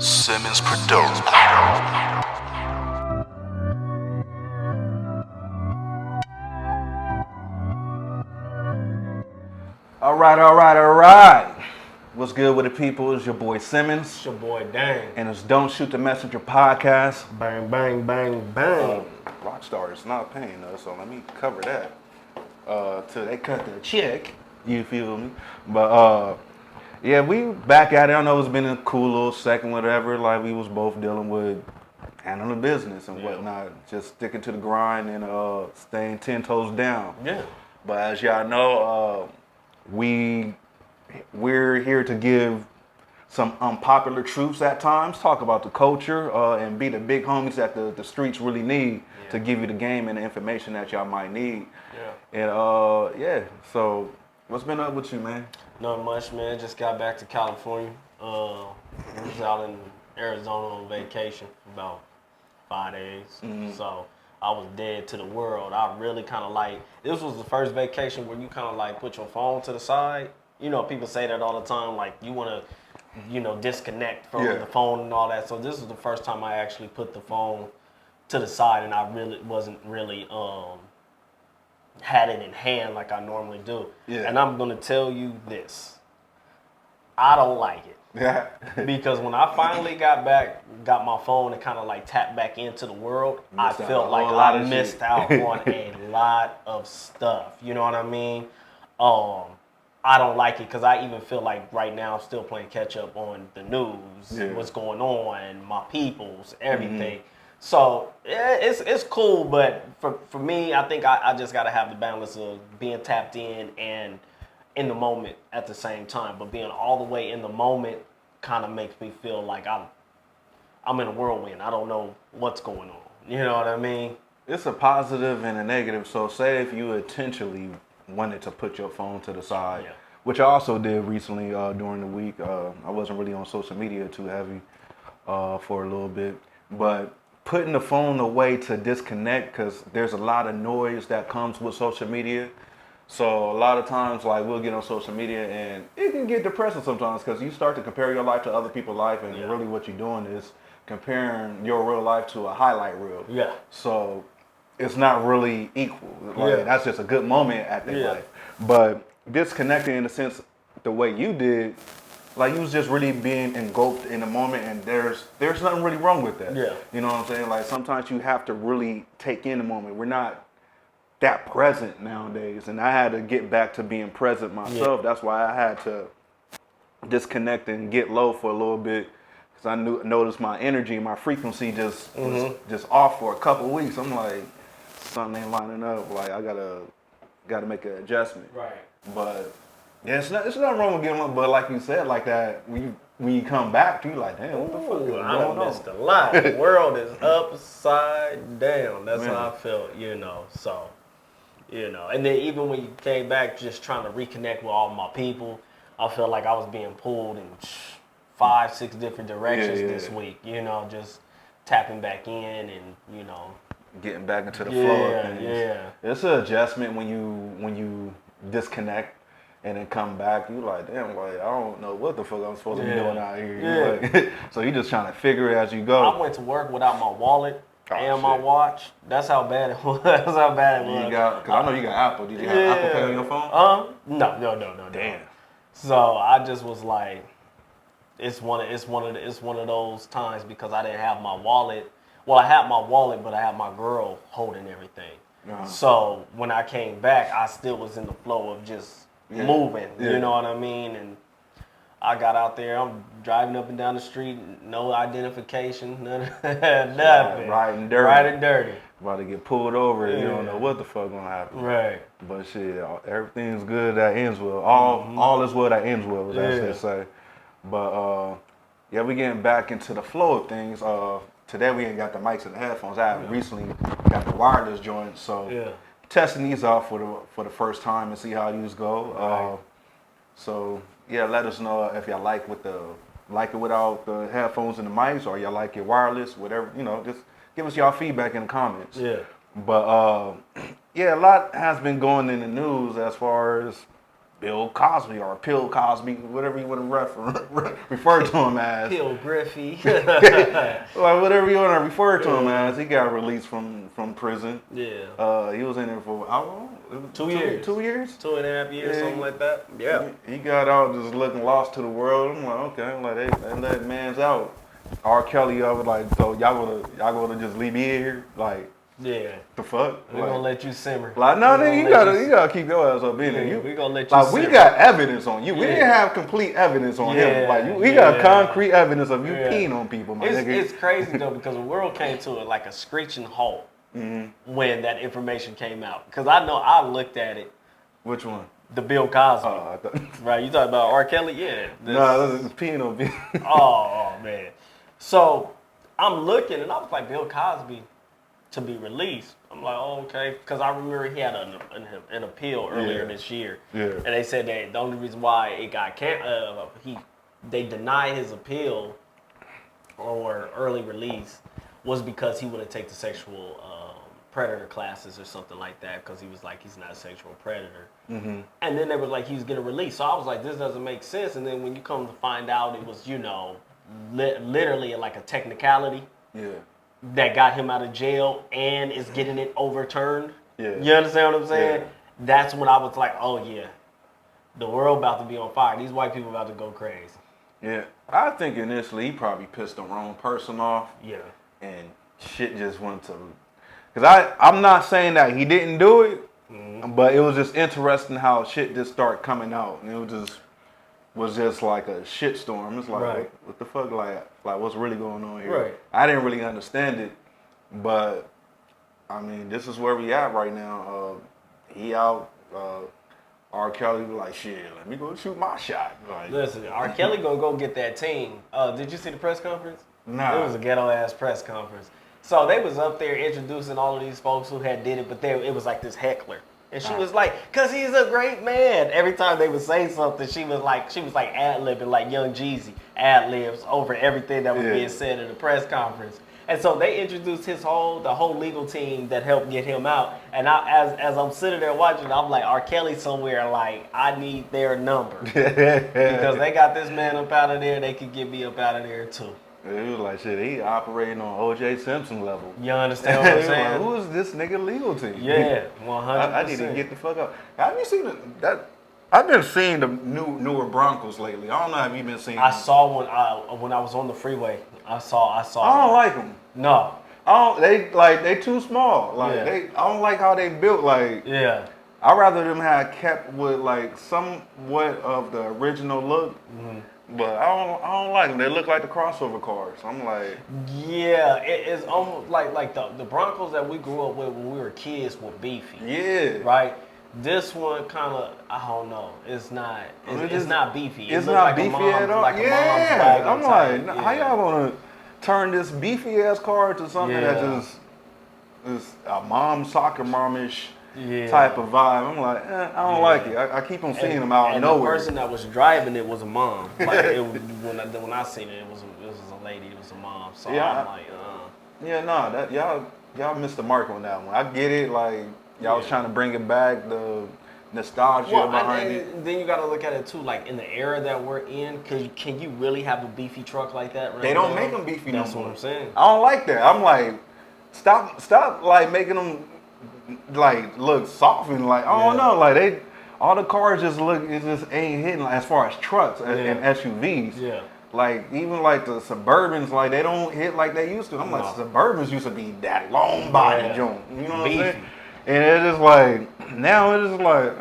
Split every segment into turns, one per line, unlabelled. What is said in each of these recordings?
Simmons Production.
All right. What's good with the people? It's your boy Simmons.
It's your boy Dang.
And it's Don't Shoot the Messenger podcast.
Bang, bang, bang, bang.
Rockstar is not paying us, so let me cover that. Till they cut the check. You feel me? But yeah, we back at it. I know it's been a cool little second, whatever. Like we was both dealing with handling business and whatnot. Just sticking to the grind and staying 10 toes down.
Yeah.
But as y'all know, we're here to give some unpopular truths at times, talk about the culture, and be the big homies that the streets really need to give you the game and the information that y'all might need.
Yeah.
And so what's been up with you, man?
Not much, man. Just got back to California. Was out in Arizona on vacation for about 5 days. So I was dead to the world. I really kind of like, this was the first vacation where you kind of like put your phone to the side. You know, people say that all the time, like you want to, disconnect from the phone and all that. So this was the first time I actually put the phone to the side, and I really wasn't really had it in hand like I normally do.
Yeah.
And I'm gonna tell you this, I don't like it.
Yeah.
Because when I finally got my phone and kind of like tapped back into the world, I felt like I missed out on a lot of stuff. You know what I mean? I don't like it because I even feel like right now I'm still playing catch up on the news, what's going on, my peoples, everything. So it's cool, but for me, I think I just got to have the balance of being tapped in and in the moment at the same time. But being all the way in the moment kind of makes me feel like I'm in a whirlwind. I don't know what's going on. You know what I mean?
It's a positive and a negative. So say if you intentionally wanted to put your phone to the side, which I also did recently during the week. I wasn't really on social media too heavy for a little bit, but putting the phone away to disconnect, because there's a lot of noise that comes with social media. So a lot of times, like, we'll get on social media and it can get depressing sometimes because you start to compare your life to other people's life, and really what you're doing is comparing your real life to a highlight reel.
Yeah.
So it's not really equal. Like, that's just a good moment at their life. But disconnecting in the sense the way you did, like you was just really being engulfed in the moment, and there's nothing really wrong with that.
Yeah.
You know what I'm saying? Like sometimes you have to really take in the moment. We're not that present nowadays, and I had to get back to being present myself. That's why I had to disconnect and get low for a little bit, because I noticed my energy, my frequency just was just off for a couple of weeks. I'm like, something ain't lining up. Like I gotta make an adjustment.
Right.
But yeah, it's nothing wrong with getting low. But like you said, like that when you come back, you like, damn, what the fuck is going
I done
on?
missed a lot. The world is upside down. That's how I felt, So, and then even when you came back, just trying to reconnect with all my people, I felt like I was being pulled in 5-6 different directions this week. Just tapping back in and
getting back into the flow of things.
Yeah.
It's an adjustment when you disconnect and then come back. You like, damn, like I don't know what the fuck I'm supposed to be doing out here. Like, so you just trying to figure it as you go.
I went to work without my wallet and my watch. That's how bad it was. That's how bad it was.
Because I know you got Apple. Did you have Apple Pay on your phone?
No.
Damn.
So I just was like, it's one of those times because I didn't have my wallet. Well, I had my wallet, but I had my girl holding everything. So when I came back, I still was in the flow of just moving. You know what I mean? And I got out there. I'm driving up and down the street, no identification, nothing.
Riding dirty.
Riding dirty.
About to get pulled over. And you don't know what the fuck gonna happen.
Right.
But shit, everything's good that ends well. All is well that ends well, as they say. But we getting back into the flow of things. Today we ain't got the mics and the headphones. I recently got the wireless joints, so testing these out for the first time and see how these go. So let us know if y'all like it without the headphones and the mics, or y'all like it wireless, whatever. Just give us y'all feedback in the comments.
Yeah.
But a lot has been going in the news as far as Bill Cosby or Pill Cosby, whatever you want to refer to him as.
Pill Griffey.
Like whatever you want to refer to him as. He got released from prison.
Yeah.
He was in there for how long?
2 years.
2 years?
2.5 years, something like that. Yeah.
He got out just looking lost to the world. I'm like, okay, I'm like they let man's out. R. Kelly, I was like, so y'all gonna just leave me here? Like,
yeah.
The fuck?
We're gonna let you simmer.
Like, no, nigga, you gotta keep your ass up in there.
We're gonna let you
like,
simmer.
we got evidence on you. We didn't have complete evidence on him. Like, we got concrete evidence of you peeing on people, my nigga.
It's crazy, though, because the world came to it like a screeching halt when that information came out. Because I know I looked at it.
Which one?
The Bill Cosby.
I thought...
Right, you talking about R. Kelly? Yeah.
No, this is peeing on people.
oh, man. So, I'm looking, and I was like, Bill Cosby to be released. I'm like, oh, okay, because I remember he had an appeal earlier this year, and they said that the only reason why it got they denied his appeal or early release was because he wouldn't take the sexual predator classes or something like that, because he was like, he's not a sexual predator. And then they were like, he was getting released. So I was like, this doesn't make sense. And then when you come to find out, it was, literally like a technicality. Yeah. That got him out of jail and is getting it overturned. Yeah. You understand what I'm saying? Yeah. That's when I was like, oh yeah, the world about to be on fire. These white people about to go crazy. Yeah.
I think initially he probably pissed the wrong person off.
Yeah.
And shit just went to... Because I'm not saying that he didn't do it, but it was just interesting how shit just started coming out. And it was just like a shitstorm. It's like, what the fuck? Like what's really going on here?
Right.
I didn't really understand it, but I mean, this is where we at right now. He out. R. Kelly was like, shit, let me go shoot my shot. Like,
listen, R. Kelly gonna go get that team. Did you see the press conference?
Nah.
It was a ghetto ass press conference. So they was up there introducing all of these folks who had did it, but it was like this heckler. And she was like, cause he's a great man. Every time they would say something, she was like ad-libbing like Young Jeezy ad-libs over everything that was being said in the press conference. And so they introduced the whole legal team that helped get him out. And as I'm sitting there watching, I'm like, R. Kelly somewhere, like, I need their number. Because they got this man up out of there, they could get me up out of there too.
It was like, shit, he operating on O.J. Simpson level.
You understand what I'm saying?
Like, who is this nigga legal to?
Yeah, 100%.
I need to get the fuck up. Have you seen that? I've been seeing the newer Broncos lately. I don't know, have you been seeing them?
I saw one when I was on the freeway. I saw.
I don't like them.
No.
They too small. Like I don't like how they built. Like I'd rather them have kept with like somewhat of the original look. But I don't like them. They look like the crossover cars. I'm like,
yeah, it's almost like the Broncos that we grew up with when we were kids were beefy.
Yeah.
Right. This one kind of, I don't know. It's not. It's not beefy.
It's not beefy at all.
Like
I'm like, how y'all gonna turn this beefy ass car to something that just is a soccer momish type of vibe? I'm like, I don't like it. I keep on seeing them out of nowhere.
The person that was driving it was a mom. Like when I seen it, it was a lady. It was a mom. So I'm like,
yeah, nah, that y'all missed the mark on that one. I get it, like y'all was trying to bring it back, the nostalgia behind it.
Then you got to look at it too, like in the era that we're in. Can you really have a beefy truck like that? Right
they don't make them beefy no more.
That's what I'm saying.
I don't like that. I'm like, stop, like making them like look soft and like I don't know, like all the cars just ain't hitting like, as far as trucks and SUVs. Yeah. Like even like the Suburbans, like they don't hit like they used to. I'm like, Suburbans used to be that long body joint. You know what I'm saying? And it's just like now it's just like,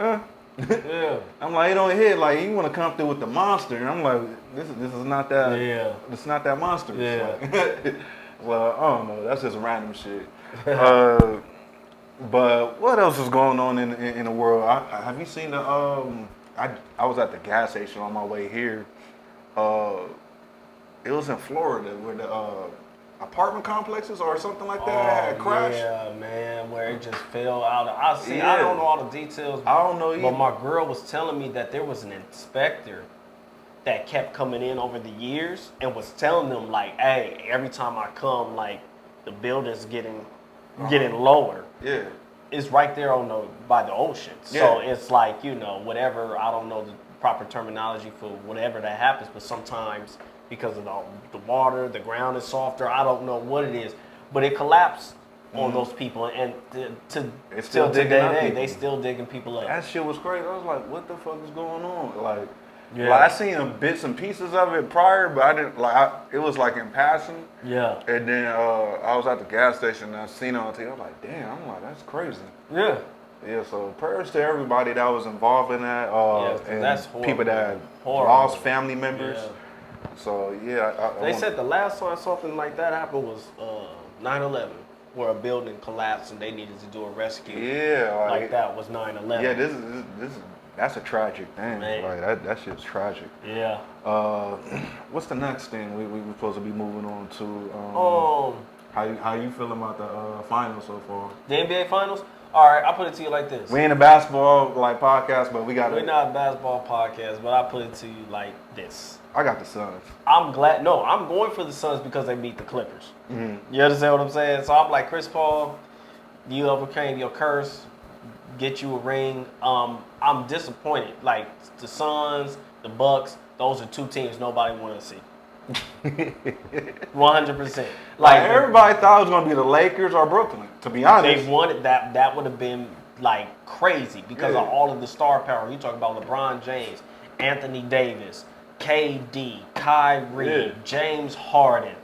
I'm like, it don't hit like you want to come through with the monster. And I'm like, this is not that. Yeah. It's not that monster. Yeah. Like, well, I don't know. That's just random shit. But what else is going on in the world? Have you seen the? I was at the gas station on my way here. It was in Florida where the apartment complexes or something like that had crashed.
Yeah, man, where it just fell out. I don't know all the details.
I don't know either.
But my girl was telling me that there was an inspector that kept coming in over the years and was telling them like, hey, every time I come, like the building's getting lower.
Yeah.
is right there by the ocean. So it's like, whatever, I don't know the proper terminology for whatever that happens, but sometimes because of the water, the ground is softer. I don't know what it is, but it collapsed on those people, and till today, they still digging people up.
That shit was crazy. I was like, what the fuck is going on? Like, I seen bits and pieces of it prior, but I didn't it was like in passing.
Yeah.
And then I was at the gas station and I seen it on TV. I was like, damn. I'm like, that's crazy.
Yeah.
Yeah. So prayers to everybody that was involved in that. And
that's horrible.
people that lost family members. Yeah. So yeah.
They said the last time something like that happened was 9/11. Where a building collapsed and they needed to do a rescue.
Yeah,
like that was 9/11.
Yeah, that's a tragic thing. Man. Like that shit's tragic.
Yeah.
What's the next thing we supposed to be moving on to? How you feeling about the finals so far?
The NBA finals. All right, I'll put it to you like this.
We ain't a basketball podcast, but we're
not a basketball podcast, but I'll put it to you like this.
I got the Suns.
I'm going for the Suns because they beat the Clippers. Mm-hmm. You understand what I'm saying? So I'm like, Chris Paul, you overcame your curse, get you a ring. I'm disappointed. Like the Suns, the Bucks, those are two teams nobody wanted to see. 100%.
Like everybody thought it was gonna be the Lakers or Brooklyn. To be honest,
they wanted that. That would have been like crazy because of all of the star power. You talk about LeBron James, Anthony Davis, KD, Kyrie, James Harden.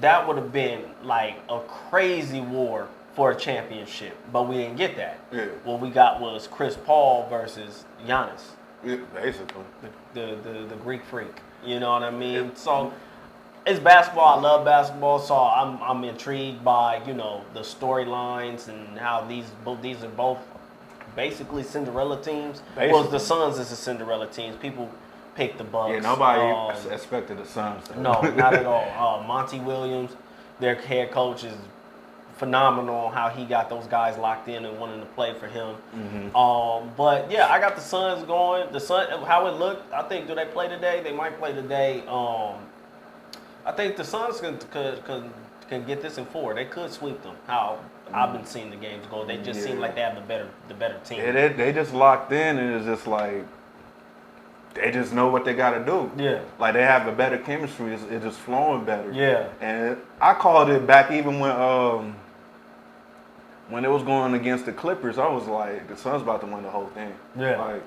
That would have been like a crazy war for a championship, but we didn't get that. Yeah. What we got was Chris Paul versus Giannis.
Yeah, basically.
The Greek freak. You know what I mean? Yeah. So it's basketball. I love basketball, so I'm intrigued by the storylines and how these are both basically Cinderella teams. Basically. Well, the Suns is a Cinderella teams. People pick the Bucks.
Yeah, nobody expected the Suns.
No, not at all. Monty Williams, their head coach, is phenomenal on how he got those guys locked in and wanting to play for him. Mm-hmm. But yeah, I got the Suns going. The Suns, how it looked, I think, do they play today? They might play today. I think the Suns can get this in 4. They could sweep them. How I've been seeing the games go, they just seem like they have the better team.
Yeah, they just locked in, and it's just like they just know what they got to do. Yeah, like they have a better chemistry. It's just flowing better. Yeah, and I called it back even when it was going against the Clippers. I was like, the Suns about to win the whole thing. Yeah, like,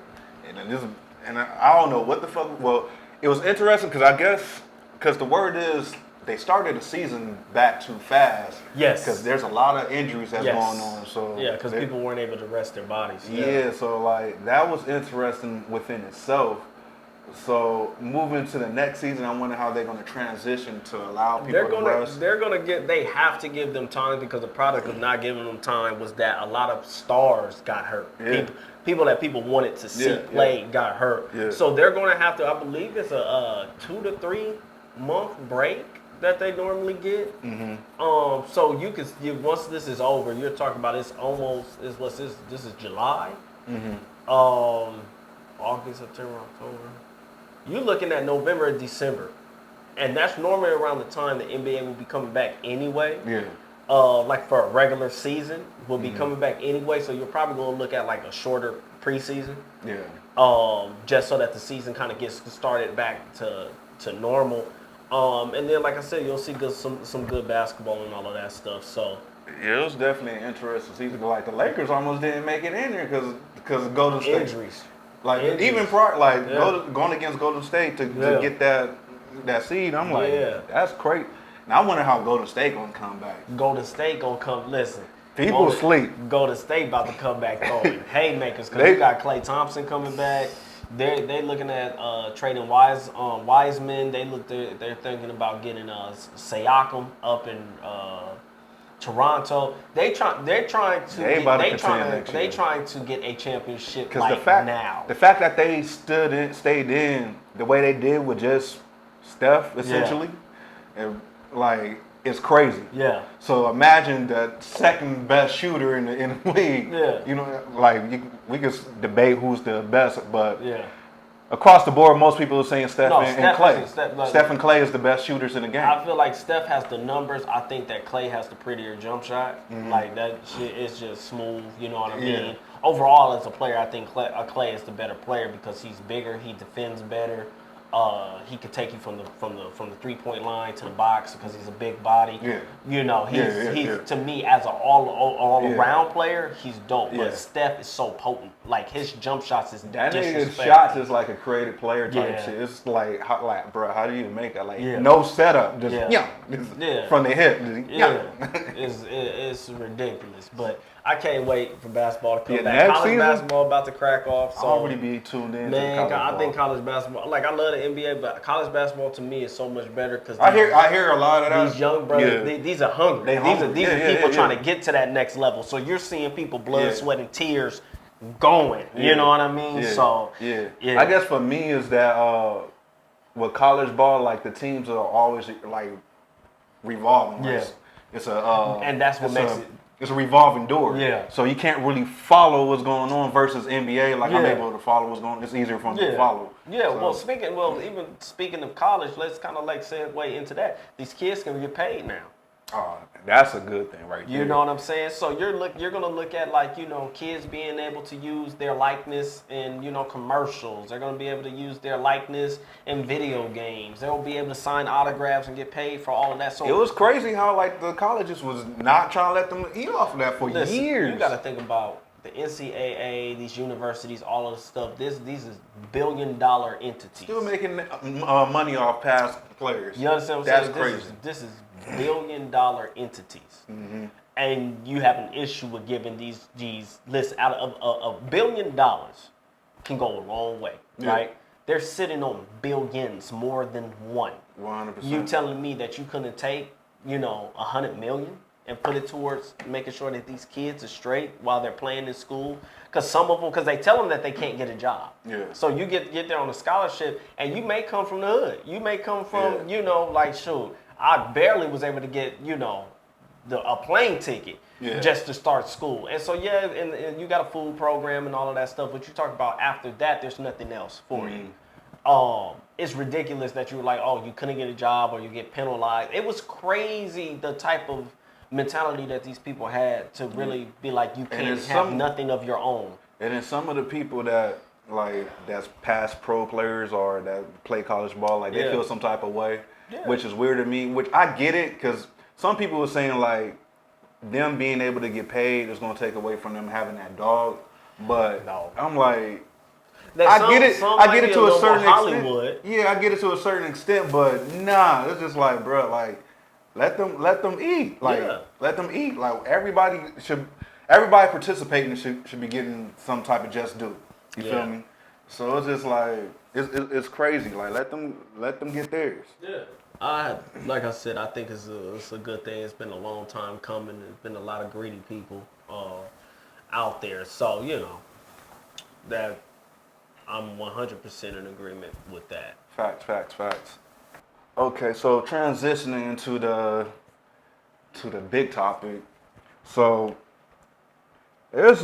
and I don't know what the fuck. Well, it was interesting because the word is they started the season back too fast. Yes. Because there's a lot of injuries that's going on. So
yeah, because people weren't able to rest their bodies.
Yeah, so like that was interesting within itself. So moving to the next season, I wonder how they're going to transition to allow people to rest.
They have to give them time because the product of not giving them time was that a lot of stars got hurt. Yeah. People that people wanted to see play got hurt. Yeah. So they're going to have to, I believe it's a 2 to 3 month break that they normally get. Mm-hmm. So once this is over, you're talking about this is July. Mm-hmm. August, September, October. You're looking at November and December. And that's normally around the time the NBA will be coming back anyway. Yeah. Like for a regular season, will be coming back anyway. So you're probably going to look at like a shorter preseason. Yeah. Just so that the season kind of gets started back to normal. And then, like I said, you'll see some good basketball and all of that stuff. So
yeah, it was definitely an interesting season. Like the Lakers almost didn't make it in there because of Golden State
injuries.
Like even prior, going against Golden State to get that seed, I'm like, that's great. Now I wonder how Golden State gonna come back.
Golden State gonna come. Listen,
people sleep.
Golden State about to come back throwing haymakers because you got Klay Thompson coming back. They looking at trading Wiseman. They're thinking about getting Siakam up in Toronto. They're trying to get a championship now.
The fact that they stayed in the way they did with just Steph essentially, and like it's crazy. Yeah. So imagine the second best shooter in the league. Yeah. You know, like we could debate who's the best, but across the board, most people are saying Steph and
Steph
Clay.
Steph,
Steph and Clay is the best shooters in the game.
I feel like Steph has the numbers. I think that Clay has the prettier jump shot. Like that shit is just smooth. You know what I mean? Overall, as a player, I think Clay is the better player because he's bigger. He defends better. He could take you from the 3-point line to the box because he's a big body.
Yeah.
You know, he's to me as an all around player, he's dope.
Yeah.
But Steph is so potent. Like his jump shots is
That nigga's
disrespectful.
shots is like a creative player type
Yeah.
shit. It's like, bro, how do you make it? Like,
Yeah.
no setup, just from the hip.
It's ridiculous. But I can't wait for basketball to come back.
Next
College
season,
basketball about to crack off. So
I'll already be tuned in.
man,
to
I think college basketball. Like I love the NBA, but college basketball to me is so much better because
I hear a lot of that.
These young brothers, these are hungry. These are people trying to get to that next level. So you're seeing people blood, sweat, and tears going. You know what I mean?
Yeah.
So
yeah. I guess for me is that with college ball, like the teams are always like revolving.
Yeah.
It's a
and that's what makes it.
It's a revolving door.
Yeah.
So you can't really follow what's going on versus NBA. Like I'm able to follow what's going on. It's easier for me to follow.
Yeah.
So.
Even speaking of college, let's kind of like segue into that. These kids can get paid now.
Oh, that's a good thing right there.
You know what I'm saying? So you're gonna look at like, you know, kids being able to use their likeness in, you know, commercials. They're gonna be able to use their likeness in video games. They'll be able to sign autographs and get paid for all of that. So
it was crazy how like the colleges was not trying to let them eat off of that for years.
You gotta think about the NCAA, these universities, all of this stuff. These is billion-dollar entities.
Still making money off past players.
You understand what I'm saying?
That's crazy.
This is billion-dollar entities.
Mm-hmm.
And you have an issue with giving these lists out of $1 billion can go a long way, right? They're sitting on billions more than one.
100%.
You telling me that you couldn't take, you know, 100 million and put it towards making sure that these kids are straight while they're playing in school? Because some of them, because they tell them that they can't get a job. Yeah. So you get there on a scholarship, and you may come from the hood. You may come from, you know, like, shoot, I barely was able to get, you know, a plane ticket just to start school. And so, and you got a food program and all of that stuff, but you talk about after that, there's nothing else for you. It's ridiculous that you were like, oh, you couldn't get a job or you get penalized. It was crazy the type of mentality that these people had to really be like, you can't have nothing of your own.
And then some of the people that like that's past pro players or that play college ball, like they feel some type of way, which is weird to me. Which I get it, because some people were saying like them being able to get paid is going to take away from them having that dog. But I'm like, I get it. I get it to a certain extent. Yeah, I get it to a certain extent, but nah, it's just like, bro, like let them eat. Like let them eat. Like everybody participating should be getting some type of just due. You feel me? So it's just like it's crazy. Like let them get theirs.
Yeah. Like I said, I think it's a good thing. It's been a long time coming. There's been a lot of greedy people out there. So, you know, that I'm 100% in agreement with that.
Facts. Okay, so transitioning into the big topic. So I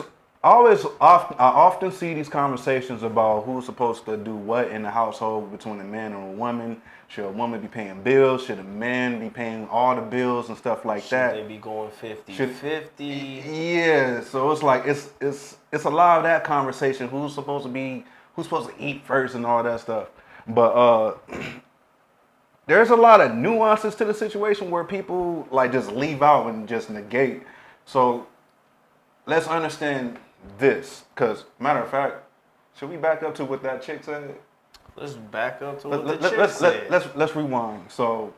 often see these conversations about who's supposed to do what in the household between a man and a woman. Should a woman be paying bills? Should a man be paying all the bills and stuff like that?
Should they be going 50-50?
Yeah, so it's like it's a lot of that conversation. Who's supposed to eat first and all that stuff. But there's a lot of nuances to the situation where people like just leave out and just negate. So let's understand this, because matter of fact, should we back up to what that chick said?
Let's back up to what the chick said.
Let's rewind. So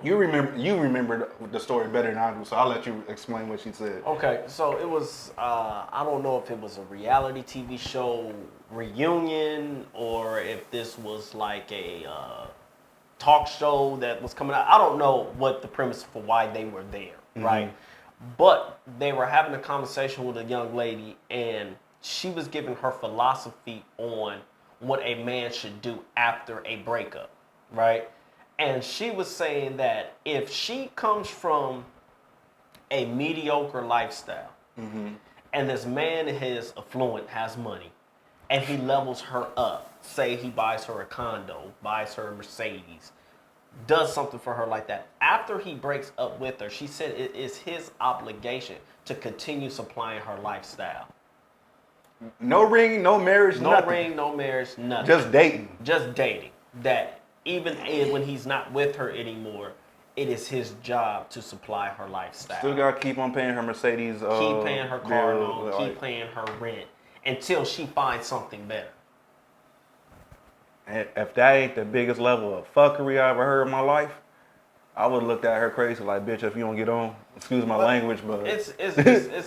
you remember the story better than I do, so I'll let you explain what she said.
Okay, so it was I don't know if it was a reality TV show reunion or if this was like a talk show that was coming out. I don't know what the premise for why they were there, right? But they were having a conversation with a young lady, and she was giving her philosophy on what a man should do after a breakup, right? And she was saying that if she comes from a mediocre lifestyle, and this man is affluent, has money, and he levels her up. Say he buys her a condo, buys her a Mercedes, does something for her like that. After he breaks up with her, she said it is his obligation to continue supplying her lifestyle.
No ring, no marriage,
no
nothing.
ring, no marriage, nothing.
Just dating.
Just dating. That even when he's not with her anymore, it is his job to supply her lifestyle.
Still gotta keep on paying her Mercedes.
Keep paying her car loan.
like,
Keep paying her rent until she finds something better.
If that ain't the biggest level of fuckery I ever heard in my life, I would have looked at her crazy like, bitch, if you don't get on, excuse my language, but
it's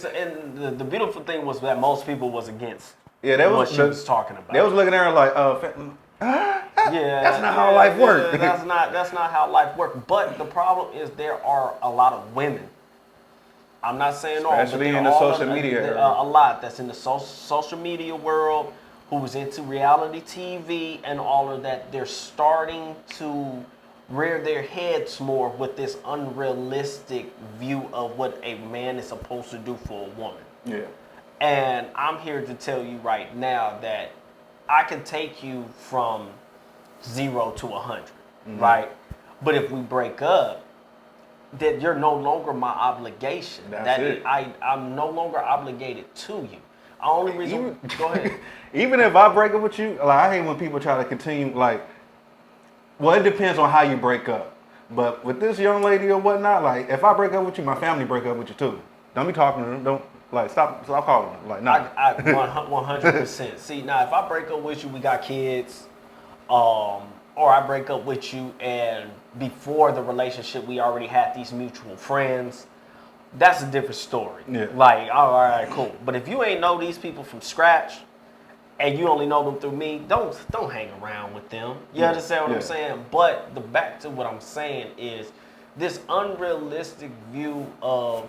and the beautiful thing was that most people was against what she was talking about.
They was looking at her like, that's not how life works.
That's not how life works. But the problem is there are a lot of women. I'm not saying all,
especially in the social media.
A lot that's in the social media world, who's into reality TV and all of that. They're starting to rear their heads more with this unrealistic view of what a man is supposed to do for a woman.
Yeah.
And I'm here to tell you right now that I can take you from 0 to 100, right? But if we break up, that you're no longer my obligation.
That's it.
I'm no longer obligated to you. The only reason, go ahead.
Even if I break up with you, like I hate when people try to continue, like, well, it depends on how you break up. But with this young lady or whatnot, like, if I break up with you, my family break up with you too. Don't be talking to them. Don't, like, stop calling them. Like, no.
I 100%. See, now, if I break up with you, we got kids, or I break up with you and before the relationship, we already had these mutual friends, that's a different story.
Yeah.
Like, all right, cool. But if you ain't know these people from scratch and you only know them through me, don't hang around with them. You understand what I'm saying? But back to what I'm saying is this unrealistic view of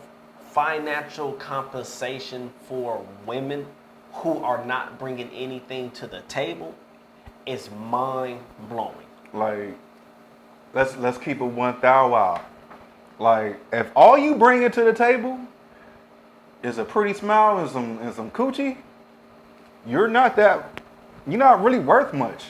financial compensation for women who are not bringing anything to the table is mind-blowing.
Like, let's keep it 1,000 wild. Like, if all you bring to the table is a pretty smile and some coochie, you're not really worth much.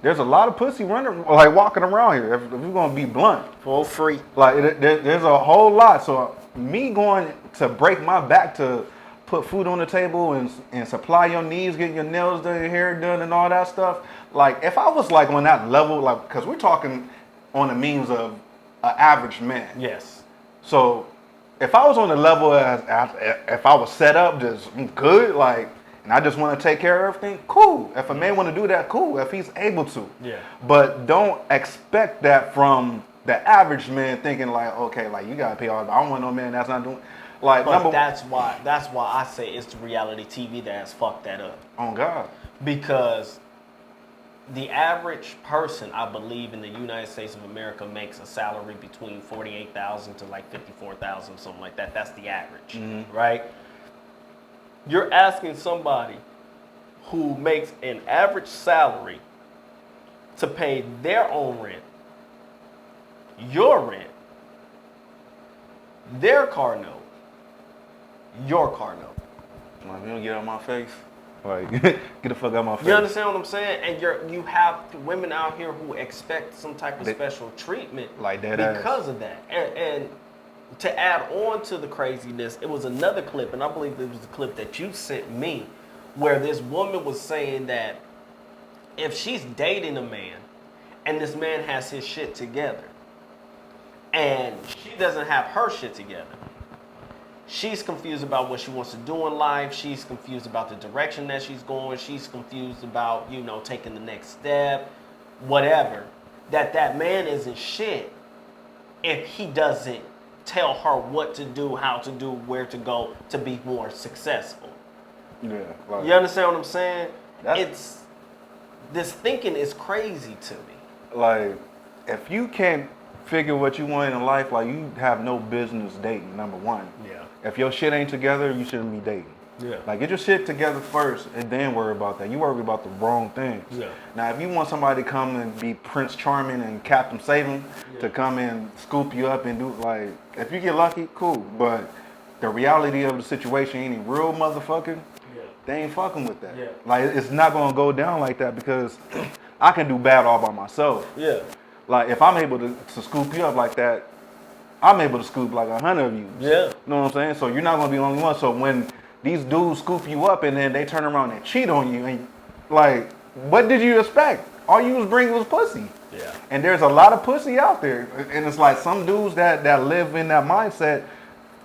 There's a lot of pussy walking around here. If we're gonna be blunt,
For free.
like there's a whole lot. So me going to break my back to put food on the table and supply your needs, get your nails done, your hair done, and all that stuff. Like, if I was like on that level, like, because we're talking on the means of an average man.
Yes.
So if I was on the level if I was set up just good, like, and I just want to take care of everything, cool. If a man want to do that, cool. If he's able to.
Yeah.
But don't expect that from the average man thinking like, okay, like, you gotta pay all. I don't want no man that's not doing. Like,
but that's why I say it's the reality TV that has fucked that up.
On God.
Because the average person, I believe, in the United States of America makes a salary between $48,000 to like $54,000, something like that. That's the average, right? You're asking somebody who makes an average salary to pay their own rent, your rent, their car note, your car note.
Like, you don't get out my face. Like, get the fuck out of my face.
You understand what I'm saying? And you have women out here who expect some type of special treatment
like that
because of that. And to add on to the craziness, it was another clip, and I believe it was a clip that you sent me, where this woman was saying that if she's dating a man and this man has his shit together and she doesn't have her shit together, she's confused about what she wants to do in life. She's confused about the direction that she's going. She's confused about, taking the next step, whatever. That man isn't shit if he doesn't tell her what to do, how to do, where to go to be more successful.
Yeah. Like,
you understand what I'm saying? This thinking is crazy to me.
Like, if you can't figure what you want in life, like, you have no business dating, number one.
Yeah.
If your shit ain't together, you shouldn't be dating.
Yeah.
Like, get your shit together first and then worry about that. You worry about the wrong things.
Yeah.
Now, if you want somebody to come and be Prince Charming and Captain Saving, to come and scoop you up and do, like, if you get lucky, cool. But the reality of the situation ain't real, motherfucker.
Yeah.
they ain't fucking with that.
Yeah.
Like, it's not gonna go down like that because I can do bad all by myself.
Yeah.
Like, if I'm able to scoop you up like that, I'm able to scoop like 100 of you.
Yeah.
You know what I'm saying? So you're not gonna be the only one. So when these dudes scoop you up and then they turn around and cheat on you, and like, what did you expect? All you was bringing was pussy.
Yeah.
And there's a lot of pussy out there. And it's like some dudes that live in that mindset,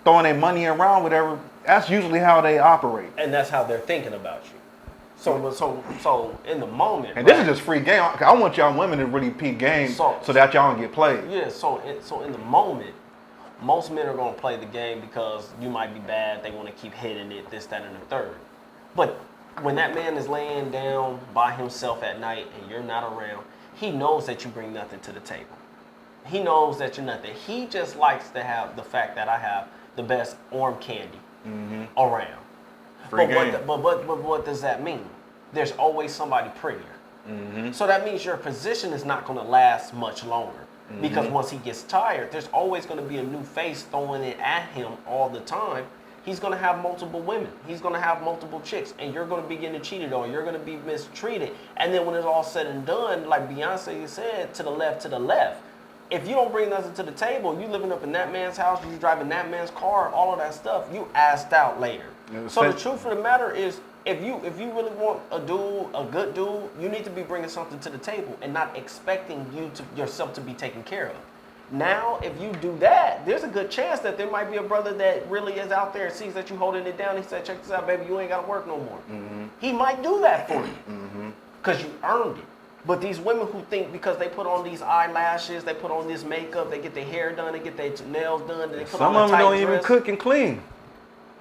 throwing their money around, whatever, that's usually how they operate.
And that's how they're thinking about you. So in the moment.
And this is just free game. I want y'all women to really peak game so that y'all don't get played.
Yeah, so in the moment, most men are going to play the game because you might be bad. They want to keep hitting it, this, that, and the third. But when that man is laying down by himself at night and you're not around, he knows that you bring nothing to the table. He knows that you're nothing. He just likes to have the fact that I have the best arm candy around. But what does that mean? There's always somebody prettier. So that means your position is not going to last much longer. Because once he gets tired, there's always going to be a new face throwing it at him all the time. He's going to have multiple women. He's going to have multiple chicks. And you're going to be getting cheated on. You're going to be mistreated. And then when it's all said and done, like Beyonce said, to the left, to the left. If you don't bring nothing to the table, you living up in that man's house, you driving that man's car, all of that stuff, you assed out later. So the truth of the matter is, if you really want a good dude, you need to be bringing something to the table and not expecting yourself to be taken care of. Now, if you do that, there's a good chance that there might be a brother that really is out there and sees that you holding it down. He said, check this out, baby, you ain't got to work no more. He might do that for you because you earned it. But these women who think because they put on these eyelashes, they put on this makeup, they get their hair done, they get their nails done, they put on a tight dress.
Some of them don't even cook and clean.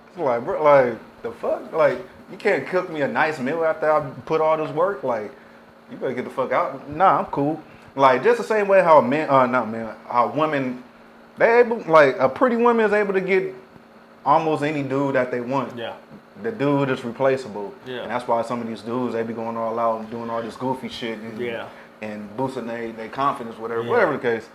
It's like, bro, like, the fuck? Like, you can't cook me a nice meal after I put all this work? Like, you better get the fuck out. Nah, I'm cool. Like, just the same way how how women, they able, like, a pretty woman is able to get almost any dude that they want.
Yeah.
The dude is replaceable.
Yeah.
And that's why some of these dudes, they be going all out and doing all this goofy shit and boosting their confidence, whatever the case.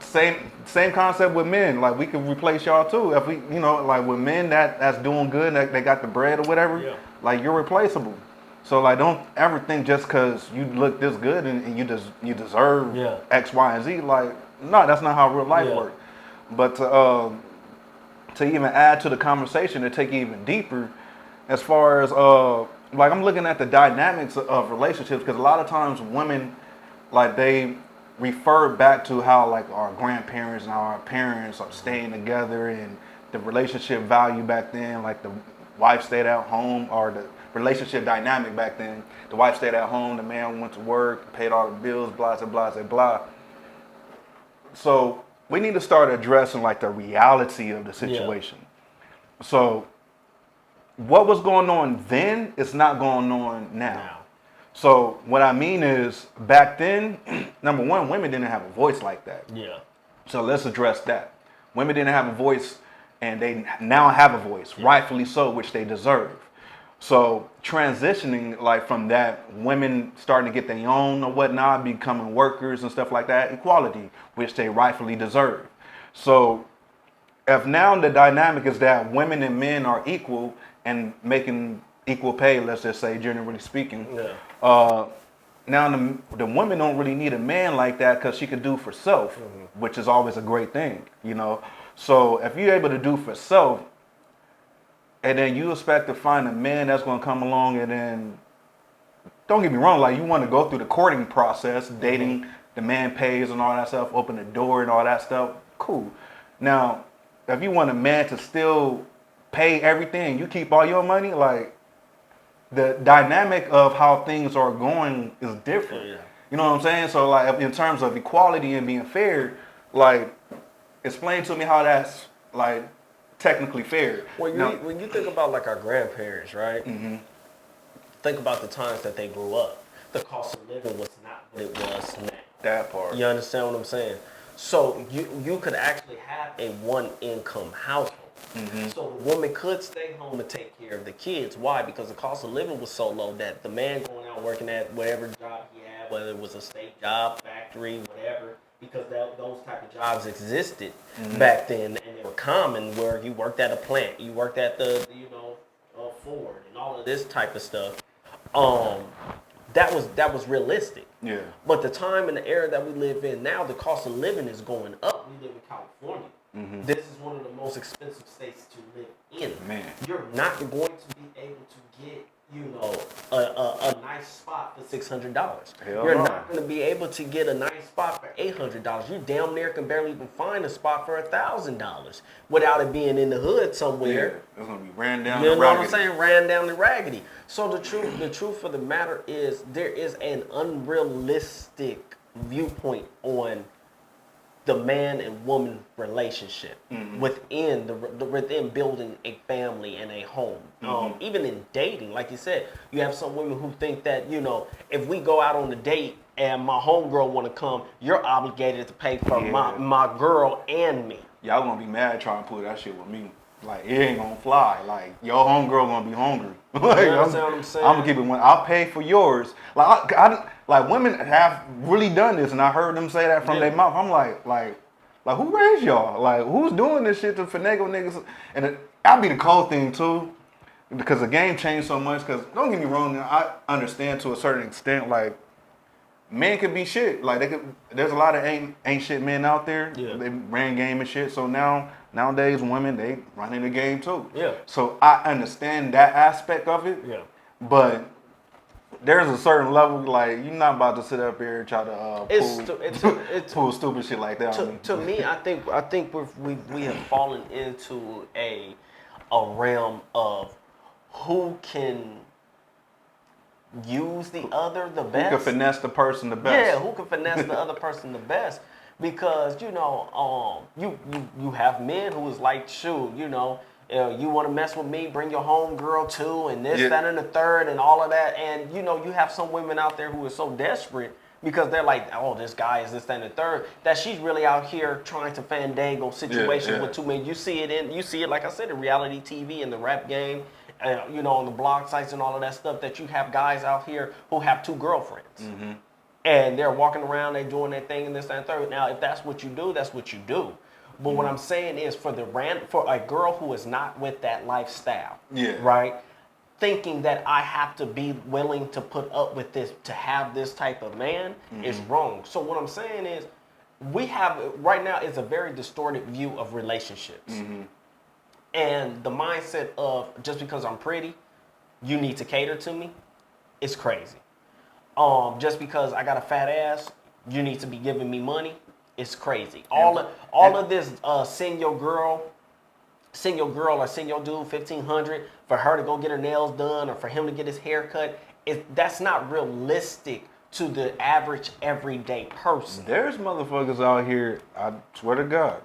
Same concept with men. Like, we can replace y'all too. If we, like with men that's doing good, they got the bread or whatever, like, you're replaceable. So, like, don't ever think just because you look this good and you deserve X, Y, and Z. Like, no, that's not how real life works. But to even add to the conversation, to take it even deeper, as far as like, I'm looking at the dynamics of relationships, because a lot of times women, like, they refer back to how, like, our grandparents and our parents are staying together and the relationship value back then, like the wife stayed at home, or the relationship dynamic back then. The wife stayed at home, the man went to work, paid all the bills, blah, blah, blah, blah. So we need to start addressing, like, the reality of the situation. So what was going on then is not going on now. So what I mean is, back then, number one, women didn't have a voice like that. Yeah. So let's address that. Women didn't have a voice, and they now have a voice, rightfully so, which they deserve. So transitioning, like, from that, women starting to get their own or whatnot, becoming workers and stuff like that, equality, which they rightfully deserve. So if now the dynamic is that women and men are equal and making equal pay, let's just say, generally speaking, now the women don't really need a man like that because she could do for self, which is always a great thing, So if you're able to do for self, and then you expect to find a man that's going to come along, and then, don't get me wrong, like, you want to go through the courting process, dating, the man pays and all that stuff, open the door and all that stuff, cool. Now, if you want a man to still pay everything, you keep all your money, like, the dynamic of how things are going is different. You know what I'm saying? So, like, in terms of equality and being fair, like, explain to me how that's, like, technically fair.
When you think about, like, our grandparents, right? Think about the times that they grew up. The cost of living was not what it was now.
That part.
You understand what I'm saying? So you could actually have a one-income household. So the woman could stay home to take care of the kids. Why? Because the cost of living was so low that the man going out working at whatever job he had, whether it was a state job, factory, whatever, because those type of jobs existed back then, and they were common, where you worked at a plant, you worked at the Ford, and all of this type of stuff, that was realistic.
Yeah.
But the time and the era that we live in now, the cost of living is going up. We live in California.
Mm-hmm.
This is one of the most expensive states to live in.
Man.
You're not going to be able to get, a nice spot for $600. You're not going to be able to get a nice spot for $800. You damn near can barely even find a spot for $1,000 without it being in the hood somewhere.
Yeah, it's gonna be ran down.
You know what I'm saying? Ran down and raggedy. So the truth of the matter is, there is an unrealistic viewpoint on the man and woman relationship within building a family and a home. Even in dating, like you said, you have some women who think that, if we go out on a date and my homegirl want to come, you're obligated to pay for my girl and me.
Y'all gonna be mad trying to pull that shit with me. Like, it ain't gonna fly. Like, your homegirl gonna be hungry. Like,
you understand what I'm saying?
I'm gonna keep it one. I'll pay for yours. Like, like women have really done this, and I heard them say that from their mouth. I'm like, who raised y'all? Like, who's doing this shit to finagle niggas? And that'd be the cold thing too, because the game changed so much. Because don't get me wrong, I understand to a certain extent. Like, men could be shit. Like, there's a lot of ain't shit men out there. Yeah. They ran game and shit. So nowadays women, they running the game too. Yeah. So I understand that aspect of it. Yeah. But there's a certain level, like, you're not about to sit up here and try to pull stupid shit like that.
To me, I think we have fallen into a realm of who can use the other the best.
Who can finesse the person the best.
Yeah, who can finesse the other person the best. Because, you have men who is like, shoot, you want to mess with me, bring your home girl too, and this, that, and the third, and all of that. And, you have some women out there who are so desperate because they're like, oh, this guy is this, that, and the third, that she's really out here trying to fandangle situations with two men. You see it, like I said, in reality TV, in the rap game, on the blog sites and all of that stuff, that you have guys out here who have two girlfriends. Mm-hmm. And they're walking around, they're doing their thing and this, that, and third. Now, if that's what you do, that's what you do. But what I'm saying is, for a girl who is not with that lifestyle, right, thinking that I have to be willing to put up with this to have this type of man is wrong. So what I'm saying is, we have right now is a very distorted view of relationships, and the mindset of just because I'm pretty, you need to cater to me, is crazy. Just because I got a fat ass, you need to be giving me money. It's crazy. All of this, send your girl or send your dude $1,500 for her to go get her nails done or for him to get his hair cut. That's not realistic to the average everyday person.
There's motherfuckers out here, I swear to God,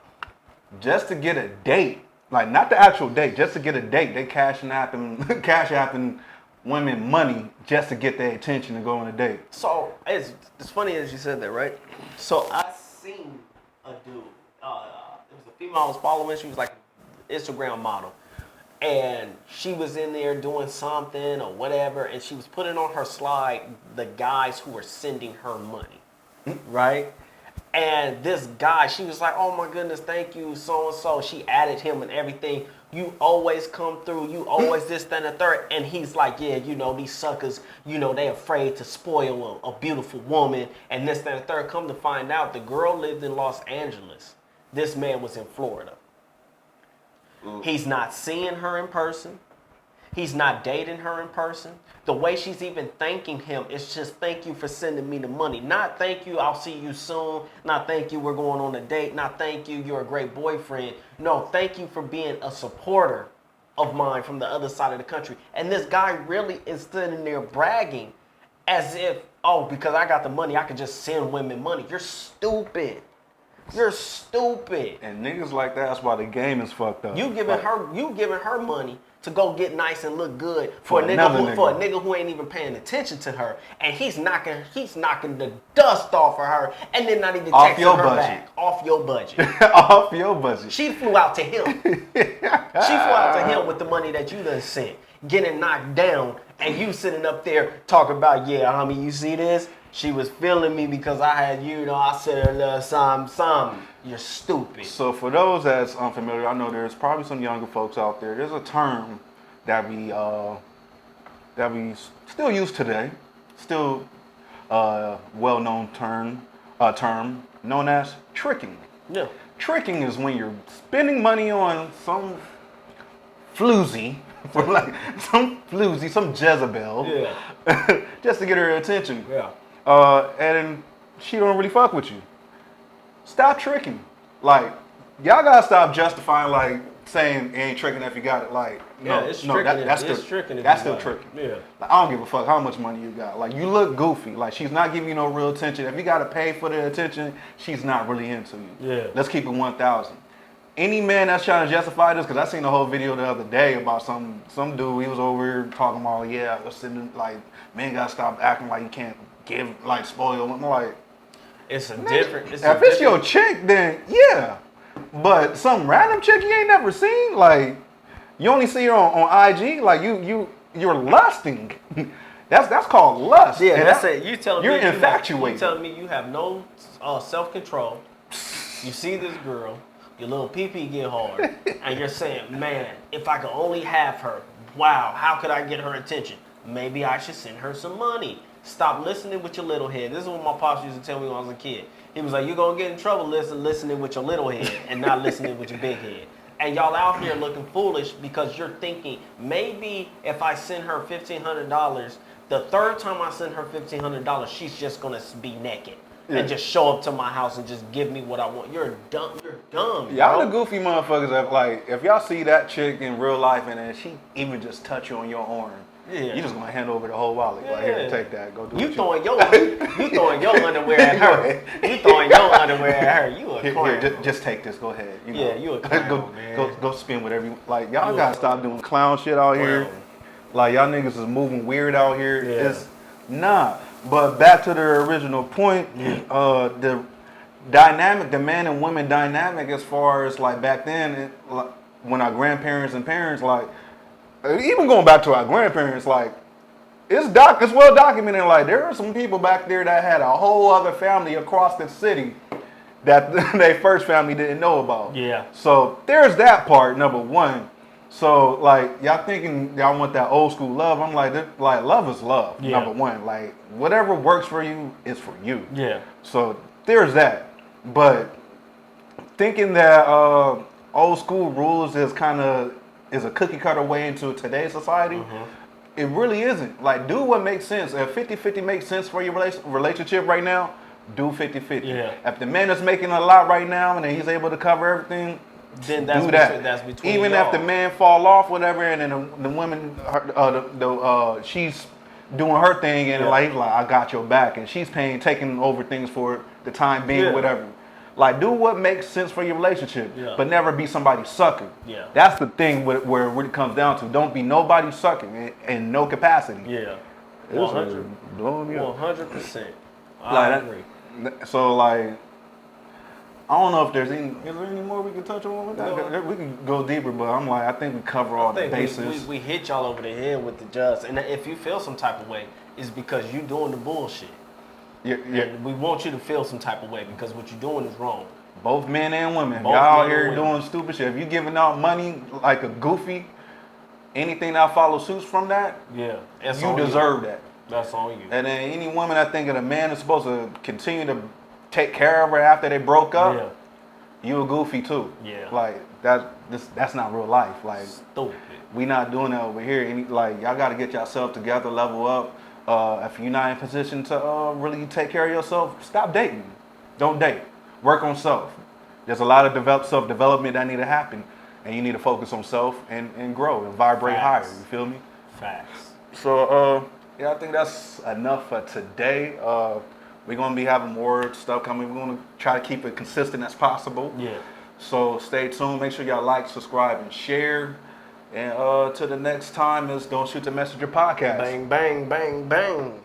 just to get a date, like not the actual date, just to get a date, they cash apping women money just to get their attention and go on a date.
So it's funny as you said that, right? So I seen a dude. It was a female I was following. She was like an Instagram model, and she was in there doing something or whatever, and she was putting on her slide the guys who were sending her money, right? And this guy, she was like, "Oh my goodness, thank you, so and so." She added him and everything. You always come through. You always this, that, and the third. And he's like, yeah, these suckers, they afraid to spoil a beautiful woman and this, that, and the third. Come to find out, the girl lived in Los Angeles. This man was in Florida. He's not seeing her in person. He's not dating her in person. The way she's even thanking him is just, thank you for sending me the money. Not thank you, I'll see you soon. Not thank you, we're going on a date. Not thank you, you're a great boyfriend. No, thank you for being a supporter of mine from the other side of the country. And this guy really is sitting there bragging as if, oh, because I got the money, I could just send women money. You're stupid. You're stupid.
And niggas like that, that's why the game is fucked up.
You giving her money to go get nice and look good for a nigga who ain't even paying attention to her, and he's knocking the dust off of her, and then not even texting her back. Off your budget.
Off your budget.
She flew out to him. She flew out to him with the money that you done sent, getting knocked down, and you sitting up there talking about, yeah, homie, you see this? She was feeling me because I had, I said a little something. You're stupid.
So for those that's unfamiliar, I know there's probably some younger folks out there. There's a term that we that we still use today, still well-known term known as tricking.
Yeah.
Tricking is when you're spending money on some floozy, some Jezebel, just to get her attention.
Yeah.
And she don't really fuck with you. Stop tricking. Like, y'all gotta stop justifying, like, saying it ain't tricking if you got it. Like,
it's tricking. That's tricking.
That's still tricking.
Yeah.
Like, I don't give a fuck how much money you got. Like, you look goofy. Like, she's not giving you no real attention. If you gotta pay for the attention, she's not really into you.
Yeah.
Let's keep it 1,000. Any man that's trying to justify this, because I seen the whole video the other day about some dude. He was over here talking about, like, man gotta stop acting like you can't give, like, spoil. I'm like,
it's a different.
If it's your chick, then yeah. But some random chick you ain't never seen, like, you only see her on IG, like you're lusting. That's called lust.
Yeah, and that's it. You telling
you're
me
infatuated.
You telling me you have no self-control. You see this girl, your little pee-pee get hard, and you're saying, man, if I could only have her, wow, how could I get her attention? Maybe I should send her some money. Stop listening with your little head. This is what my pops used to tell me when I was a kid. He was like, you're going to get in trouble listening with your little head and not listening with your big head. And y'all out here looking foolish because you're thinking, maybe if I send her $1,500, the third time I send her $1,500, she's just going to be naked. And just show up to my house and just give me what I want. You're dumb.
Y'all the goofy motherfuckers that, like, if y'all see that chick in real life and then she even just touch you on your arm, you just gonna hand over the whole wallet. Like, here, take that. Go do it. You throwing your
underwear at her. You throwing your underwear at her. You a clown.
Here, just take this. Go ahead. You know,
you a clown, man.
Go spin whatever you like. Y'all gotta stop doing clown shit out here. Like, y'all niggas is moving weird out here.
Yeah.
It's nah. But back to the original point, the dynamic, the man and woman dynamic, as far as like back then, when our grandparents and parents, like, even going back to our grandparents, like, it's well documented. Like, there are some people back there that had a whole other family across the city that their first family didn't know about.
Yeah.
So there's that part, number one. So, like, y'all thinking y'all want that old school love. I'm like, love is love, number one. Like, whatever works for you is for you.
Yeah.
So there's that. But thinking that old school rules is a cookie cutter way into today's society, it really isn't. Like, do what makes sense. If 50-50 makes sense for your relationship right now, do 50-50.
Yeah.
If the man is making a lot right now and then he's able to cover everything,
then
do that.
That's between
even
y'all.
if the man fall off, whatever, and then the woman, she's doing her thing, and like, he's like, I got your back, and she's taking over things for the time being, whatever. Like, do what makes sense for your relationship, but never be somebody's sucker.
Yeah.
That's the thing where it comes down to. Don't be nobody's sucker in no capacity.
Yeah.
100. Blowing me up.
100%. I agree.
So, like, I don't know if is there any more we can touch on with that? No. We can go deeper, but I'm like, I think we cover all the bases.
We hit y'all over the head with the just. And if you feel some type of way, it's because you doing the bullshit.
Yeah.
And we want you to feel some type of way because what you're doing is wrong.
Both men and women. Y'all out here doing stupid shit. If you giving out money like a goofy, anything that follows suits from that, you deserve that.
That's on you.
And then any woman that think that a man is supposed to continue to take care of her after they broke up, you a goofy too.
Yeah.
Like, that's not real life. Like,
stupid.
We not doing that over here. Like, y'all got to get yourself together, level up. If you're not in position to really take care of yourself, stop dating. Don't date. Work on self. There's a lot of self-development that need to happen, and you need to focus on self and grow and vibrate higher. You feel me?
Facts.
So, I think that's enough for today. We're going to be having more stuff coming. We're going to try to keep it consistent as possible.
Yeah.
So stay tuned. Make sure y'all like, subscribe, and share. And till the next time is Don't Shoot the Messenger podcast.
Bang, bang, bang, bang.